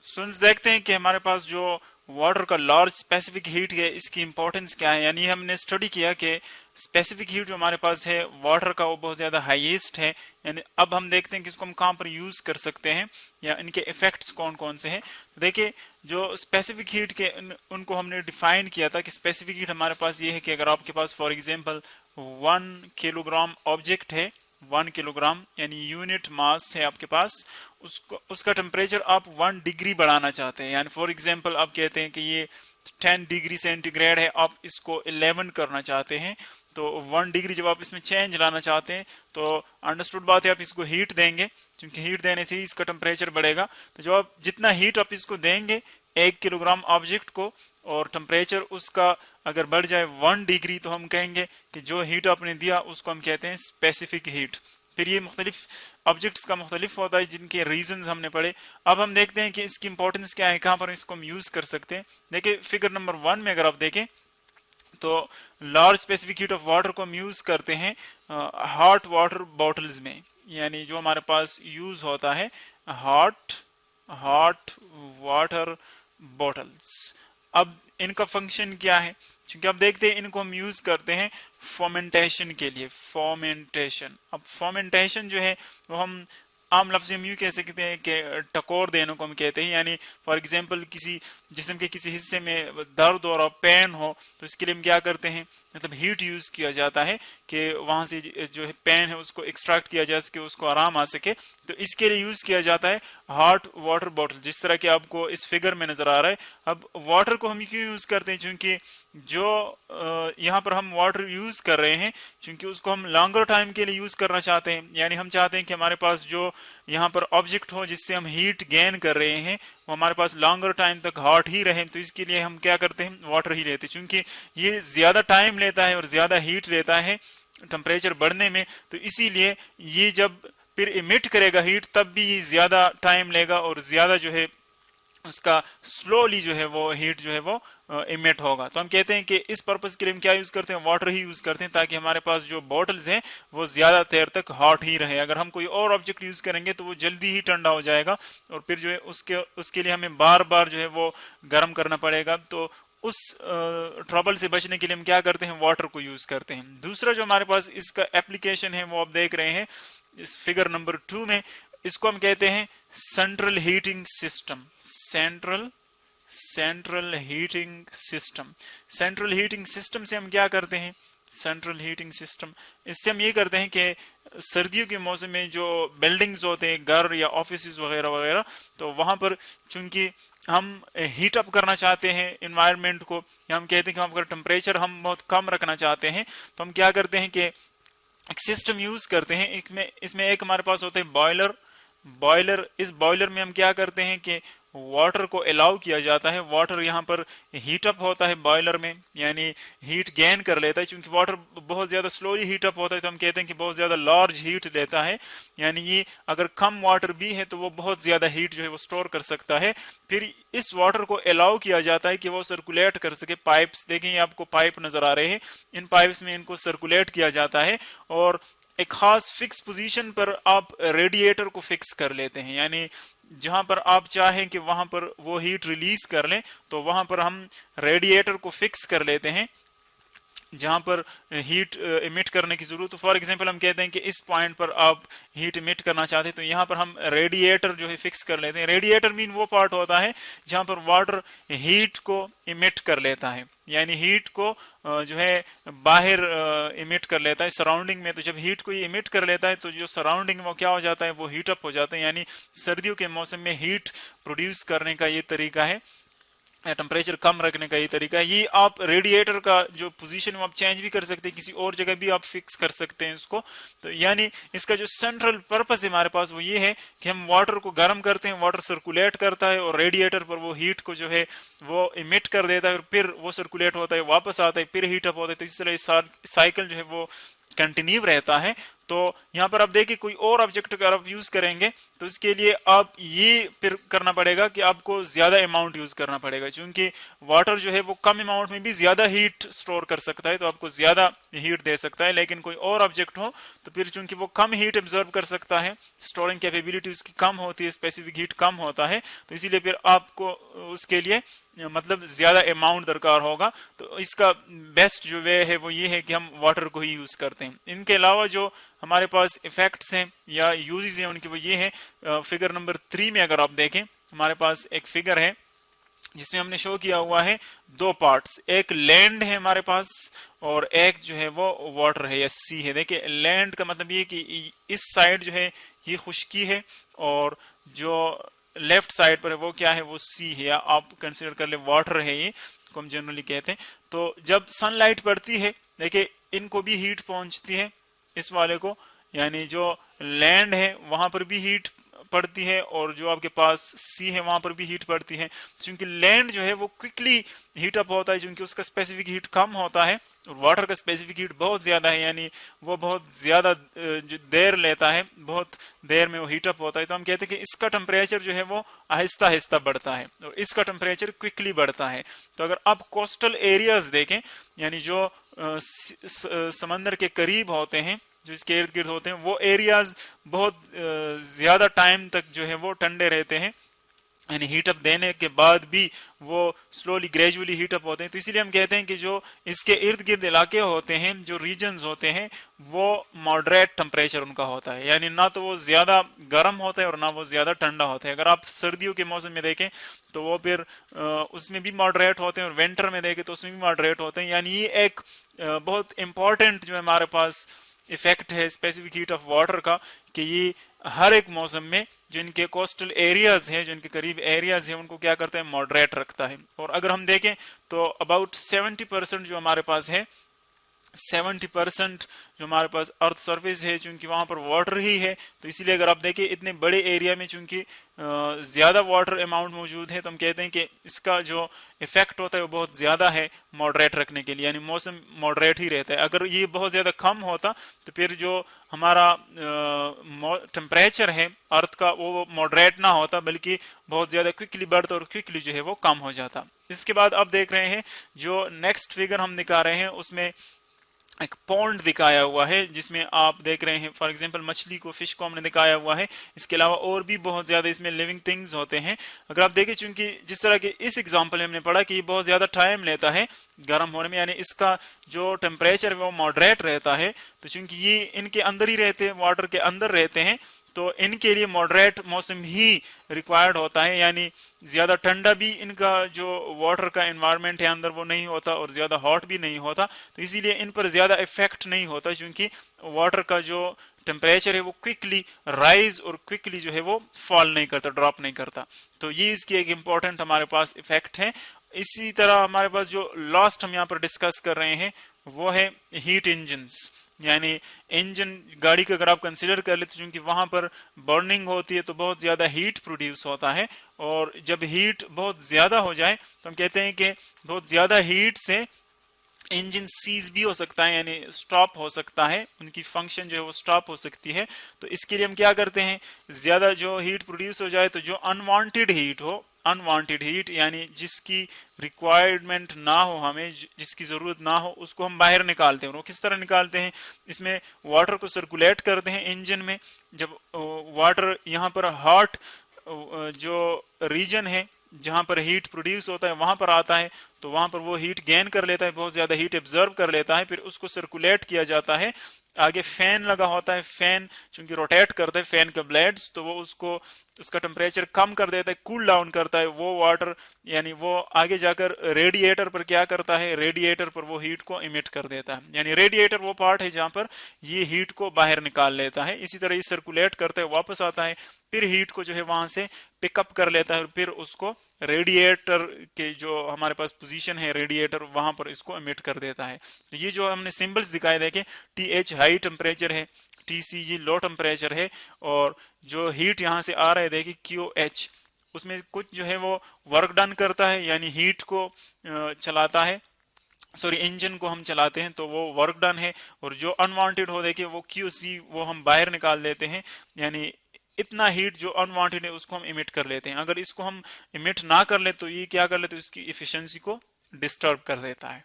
Students देखते हैं कि हमारे पास जो वाटर का लार्ज स्पेसिफिक हीट है इसकी इंपॉर्टेंस क्या है। यानी हमने स्टडी किया कि स्पेसिफिक हीट जो हमारे पास है वाटर का वो बहुत ज़्यादा हाईएस्ट है। यानी अब हम देखते हैं कि इसको हम कहाँ पर यूज़ कर सकते हैं या इनके इफेक्ट्स कौन कौन से हैं। तो देखिए जो स्पेसिफिक हीट के उनको हमने डिफाइन किया था कि स्पेसिफिक हीट हमारे पास ये है कि अगर आपके पास फॉर एग्जांपल 1 किलोग्राम ऑब्जेक्ट है, 1 किलोग्राम यानी यूनिट मास है आपके पास, उसको उसका टेम्परेचर आप 1 डिग्री बढ़ाना चाहते हैं। यानी फॉर एग्जांपल आप कहते हैं कि ये 10 डिग्री सेंटीग्रेड है, आप इसको 11 करना चाहते हैं। तो 1 डिग्री जब आप इसमें चेंज लाना चाहते हैं तो अंडरस्टूड बात है आप इसको हीट देंगे, क्योंकि हीट देने से ही इसका टेम्परेचर बढ़ेगा। तो जब आप जितना हीट आप इसको देंगे 1 किलोग्राम ऑब्जेक्ट को और टेम्परेचर उसका अगर बढ़ जाए 1 डिग्री, तो हम कहेंगे कि जो हीट आपने दिया उसको हम कहते हैं स्पेसिफिक हीट। फिर ये मुख्तलिफ ऑब्जेक्ट्स का मुख्तलिफ होता है जिनके रीजंस हमने पढ़े। अब हम देखते हैं कि इसकी इंपॉर्टेंस क्या है, कहाँ पर इसको हम यूज कर सकते हैं। देखिए फिगर नंबर 1 में अगर आप देखें तो large specific heat of water को हम यूज करते हैं हॉट वाटर बॉटल्स में। यानी जो हमारे पास यूज होता है हॉट हॉट वाटर बॉटल्स। अब इनका फंक्शन क्या है, क्योंकि अब देखते हैं इनको हम यूज करते हैं फॉर्मेंटेशन के लिए। फॉर्मेंटेशन, अब फॉर्मेंटेशन जो है वो हम आम लफ्ज में यूं कह सकते हैं कि टकोर देने को हम कहते हैं। यानी फॉर एग्जांपल किसी जिस्म के किसी हिस्से में दर्द और पेन हो तो इसके लिए हम क्या करते हैं, मतलब हीट यूज किया जाता है कि वहां से जो है पेन है उसको एक्सट्रैक्ट किया जा सके, उसको आराम आ सके। तो इसके लिए यूज किया जाता है हॉट वाटर बॉटल, जिस तरह कि आपको इस फिगर में नजर आ रहा है। अब वाटर को हम क्यों यूज करते हैं, क्योंकि जो यहाँ पर हम वाटर यूज कर रहे हैं क्योंकि उसको हम लॉन्गर टाइम के लिए यूज करना चाहते हैं। यानी हम चाहते हैं कि हमारे पास जो यहाँ पर ऑब्जेक्ट हो जिससे हम हीट गेन कर रहे हैं वो हमारे पास लॉन्गर टाइम तक हॉट ही रहे। तो इसके लिए हम क्या करते हैं, वाटर ही लेते हैं, क्योंकि ये ज्यादा टाइम लेता है और ज्यादा हीट लेता है टेम्परेचर बढ़ने में। तो इसीलिए ये जब फिर इमिट करेगा हीट तब भी ये ज्यादा टाइम लेगा और ज्यादा जो है उसका स्लोली जो है वो हीट जो है वो इमिट होगा। तो हम कहते हैं कि इस पर्पस के लिए हम क्या यूज करते हैं, वाटर ही यूज करते हैं, ताकि हमारे पास जो बॉटल्स हैं वो ज्यादा देर तक हॉट ही रहे। अगर हम कोई और ऑब्जेक्ट यूज करेंगे तो वो जल्दी ही ठंडा हो जाएगा और फिर जो है उसके लिए हमें बार बार जो है वो गर्म करना पड़ेगा। तो उस ट्रबल से बचने के लिए हम क्या करते हैं, वाटर को यूज करते हैं। दूसरा जो हमारे पास इसका एप्लीकेशन है वो आप देख रहे हैं इस फिगर नंबर 2 में, इसको हम कहते हैं central heating system. Central heating system. Central heating system से हम क्या करते हैं, सेंट्रल हीटिंग सिस्टम इससे हम ये करते हैं कि सर्दियों के मौसम में जो बिल्डिंग्स होते हैं, घर या ऑफिस वगैरह वगैरह, तो वहां पर चूंकि हम हीट अप करना चाहते हैं इन्वायरमेंट को, या हम कहते हैं कि हम अगर टेम्परेचर हम बहुत कम रखना चाहते हैं तो हम क्या करते हैं कि एक सिस्टम यूज करते हैं। इसमें एक हमारे पास होता है बॉयलर। इस बॉयलर में हम क्या करते हैं कि वाटर को अलाउ किया जाता है। वाटर यहाँ पर हीट अप होता है बॉयलर में, यानी हीट गेन कर लेता है। क्योंकि वाटर बहुत ज्यादा स्लोली हीट अप होता है तो हम कहते हैं कि बहुत ज्यादा लार्ज हीट लेता है। यानी ये अगर कम वाटर भी है तो वो बहुत ज्यादा हीट जो है वो स्टोर कर सकता है। फिर इस वाटर को अलाउ किया जाता है कि वो सर्कुलेट कर सके। पाइप्स देखें, आपको पाइप नजर आ रहे हैं, इन पाइप्स में इनको सर्कुलेट किया जाता है और एक खास फिक्स पोजीशन पर आप रेडिएटर को फिक्स कर लेते हैं। यानी जहां पर आप चाहें कि वहां पर वो हीट रिलीज कर लें तो वहां पर हम रेडिएटर को फिक्स कर लेते हैं जहां पर हीट इमिट करने की जरूरत। तो फॉर एग्जांपल हम कहते हैं कि इस पॉइंट पर आप हीट इमिट करना चाहते हैं तो यहाँ पर हम रेडिएटर जो है फिक्स कर लेते हैं। रेडिएटर मीन वो पार्ट होता है जहां पर वाटर हीट को इमिट कर लेता है, यानी हीट को जो है बाहर इमिट कर लेता है सराउंडिंग में। तो जब हीट को ये इमिट कर लेता है तो जो सराउंडिंग वो क्या हो जाता है, वो हीट अप हो जाता है। यानी सर्दियों के मौसम में हीट प्रोड्यूस करने का ये तरीका है, टेम्परेचर कम रखने का ये तरीका है। ये आप रेडिएटर का जो पोजीशन आप चेंज भी कर सकते हैं, किसी और जगह भी आप फिक्स कर सकते हैं इसको। तो यानी इसका जो सेंट्रल पर्पस है हमारे पास वो ये है कि हम वाटर को गर्म करते हैं, वाटर सर्कुलेट करता है और रेडिएटर पर वो हीट को जो है वो इमिट कर देता है और फिर वो सर्कुलेट होता है, वापस आता है, फिर हीट अप होता है। तो इस तरह साइकिल जो है वो कंटिन्यू रहता है। तो यहाँ पर आप देखिए कोई और ऑब्जेक्ट अगर आप यूज करेंगे तो इसके लिए आप ये फिर करना पड़ेगा कि आपको ज्यादा अमाउंट यूज करना पड़ेगा, क्योंकि वाटर जो है वो कम अमाउंट में भी ज्यादा हीट स्टोर कर सकता है, तो आपको ज्यादा हीट दे सकता है। लेकिन कोई और ऑब्जेक्ट हो तो फिर चूंकि वो कम हीट एब्जॉर्ब कर सकता है, स्टोरिंग कैपेबिलिटी उसकी कम होती है, स्पेसिफिक हीट कम होता है, तो इसीलिए फिर आपको उसके लिए मतलब ज्यादा अमाउंट दरकार होगा। तो इसका बेस्ट जो वे है वो ये है कि हम वाटर को ही यूज करते हैं। इनके अलावा जो हमारे पास इफेक्ट्स हैं या यूजेस हैं उनके वो ये है। फिगर नंबर 3 में अगर आप देखें, हमारे पास एक फिगर है जिसमें हमने शो किया हुआ है दो पार्ट्स, एक लैंड है हमारे पास और एक जो है वो वाटर है या सी है। देखिए लैंड का मतलब ये कि इस साइड जो है ये खुश्की है और जो लेफ्ट साइड पर है वो क्या है, वो सी है, या आप कंसिडर कर ले वाटर है, ये को हम जनरली कहते हैं। तो जब सनलाइट पड़ती है, देखिए इनको भी हीट पहुंचती है, इस वाले को, यानी जो लैंड है वहां पर भी हीट पड़ती है और जो आपके पास सी है वहां पर भी हीट पड़ती है। क्योंकि लैंड जो है वो क्विकली हीट अप होता है, क्योंकि उसका स्पेसिफिक हीट कम होता है और वाटर का स्पेसिफिक हीट बहुत ज्यादा है, यानी वो बहुत ज्यादा देर लेता है, बहुत देर में वो हीट अप होता है। तो हम कहते हैं कि इसका टेम्परेचर जो है वो आहिस्ता आहिस्ता बढ़ता है और इसका टेम्परेचर क्विकली बढ़ता है। तो अगर आप कोस्टल एरियाज देखें, यानी जो समंदर के करीब होते हैं, जो इसके इर्द गिर्द होते हैं, वो एरियाज बहुत ज्यादा टाइम तक जो है वो ठंडे रहते हैं, यानी हीटअप देने के बाद भी वो स्लोली ग्रेजुअली हीटअप होते हैं। तो इसीलिए हम कहते हैं कि जो इसके इर्द गिर्द इलाके होते हैं, जो रीजन्स होते हैं, वो मॉडरेट टेम्परेचर उनका होता है, यानी ना तो वो ज्यादा गर्म होता है और ना वो ज्यादा ठंडा होता है। अगर आप सर्दियों के मौसम में देखें तो वो फिर उसमें भी मॉडरेट होते हैं और विंटर में देखें तो उसमें भी मॉडरेट होते हैं। यानी ये एक बहुत इंपॉर्टेंट जो है हमारे पास इफेक्ट है स्पेसिफिक हीट ऑफ वाटर का, कि ये हर एक मौसम में जो इनके कोस्टल एरियाज हैं, जो इनके करीब एरियाज हैं, उनको क्या करता है, मॉडरेट रखता है। और अगर हम देखें तो अबाउट 70% जो हमारे पास है, 70% जो हमारे पास अर्थ सरफेस है, चूंकि वहां पर वाटर ही है, तो इसीलिए अगर आप देखिए इतने बड़े एरिया में चूंकि ज्यादा वाटर अमाउंट मौजूद है, तो हम कहते हैं कि इसका जो इफेक्ट होता है वो बहुत ज्यादा है मॉडरेट रखने के लिए, यानी मौसम मॉडरेट ही रहता है। अगर ये बहुत ज्यादा कम होता तो फिर जो हमारा टेम्परेचर है अर्थ का वो मॉडरेट ना होता, बल्कि बहुत ज्यादा क्विकली बढ़ता और क्विकली जो है वो कम हो जाता। इसके बाद आप देख रहे हैं जो नेक्स्ट फिगर हम दिखा रहे हैं उसमें एक पॉन्ड दिखाया हुआ है, जिसमें आप देख रहे हैं फॉर एग्जांपल मछली को, फिश को हमने दिखाया हुआ है। इसके अलावा और भी बहुत ज्यादा इसमें लिविंग थिंग्स होते हैं। अगर आप देखें, चूंकि जिस तरह के इस एग्जांपल में हमने पढ़ा कि ये बहुत ज्यादा टाइम लेता है गर्म होने में, यानी इसका जो टेम्परेचर है वो मॉडरेट रहता है, तो चूंकि ये इनके अंदर ही रहते हैं, वाटर के अंदर रहते हैं, तो इनके लिए मॉडरेट मौसम ही रिक्वायर्ड होता है, यानी ज्यादा ठंडा भी इनका जो वाटर का एनवायरनमेंट है अंदर वो नहीं होता और ज्यादा हॉट भी नहीं होता, तो इसीलिए इन पर ज्यादा इफेक्ट नहीं होता, क्योंकि वाटर का जो टेम्परेचर है वो क्विकली राइज और क्विकली जो है वो फॉल नहीं करता, ड्रॉप नहीं करता। तो ये इसकी एक इंपॉर्टेंट हमारे पास इफेक्ट है। इसी तरह हमारे पास जो लास्ट हम यहाँ पर डिस्कस कर रहे हैं वो है हीट इंजन्स, यानी इंजन गाड़ी का अगर आप कंसिडर कर लेते, क्योंकि वहां पर बर्निंग होती है तो बहुत ज्यादा हीट प्रोड्यूस होता है, और जब हीट बहुत ज्यादा हो जाए तो हम कहते हैं कि बहुत ज्यादा हीट से इंजन सीज भी हो सकता है, यानी स्टॉप हो सकता है, उनकी फंक्शन जो है वो स्टॉप हो सकती है। तो इसके लिए हम क्या करते हैं, ज्यादा जो हीट प्रोड्यूस हो जाए तो जो अनवांटेड हीट हो, अनवांटेड हीट यानी जिसकी रिक्वायरमेंट ना हो, हमें जिसकी जरूरत ना हो, उसको हम बाहर निकालते हैं। वो किस तरह निकालते हैं, इसमें वाटर को सर्कुलेट करते हैं इंजन में। जब वाटर यहाँ पर हॉट जो रीजन है जहां पर हीट प्रोड्यूस होता है वहां पर आता है, तो वहां पर वो हीट गेन कर लेता है, बहुत ज्यादा हीट एब्जर्व कर लेता है, फिर उसको सर्कुलेट किया जाता है। आगे फैन लगा होता है, फैन चूंकि रोटेट करता है फैन का ब्लेड्स, तो वो उसको उसका टेम्परेचर कम कर देता है, कूल डाउन करता है वो वाटर, यानी वो आगे जाकर रेडिएटर पर क्या करता है, रेडिएटर पर वो हीट को इमिट कर देता है, यानी रेडिएटर वो पार्ट है जहां पर ये हीट को बाहर निकाल लेता है। इसी तरह ये सर्कुलेट करता है, वापस आता है, फिर हीट को जो है वहां से पिकअप कर लेता है और फिर उसको रेडिएटर के जो हमारे पास पोजीशन है रेडिएटर वहां पर इसको इमिट कर देता है। तो ये जो हमने सिंबल्स दिखाए देखे, TH हाई टेम्परेचर है, TCG लो टेम्परेचर है, और जो हीट यहाँ से आ रहा है देखिए QH, उसमें कुछ जो है वो वर्क डन करता है, यानी हीट को चलाता है, सॉरी इंजन को हम चलाते हैं तो वो वर्क डन है, और जो अनवांटेड हो देखिए वो क्यूसी वो हम बाहर निकाल देते हैं, यानी इतना हीट जो अनवांटेड है उसको हम इमिट कर लेते हैं। अगर इसको हम इमिट ना कर ले तो ये क्या कर लेते हैं, इसकी इफिशियंसी को डिस्टर्ब कर देता है।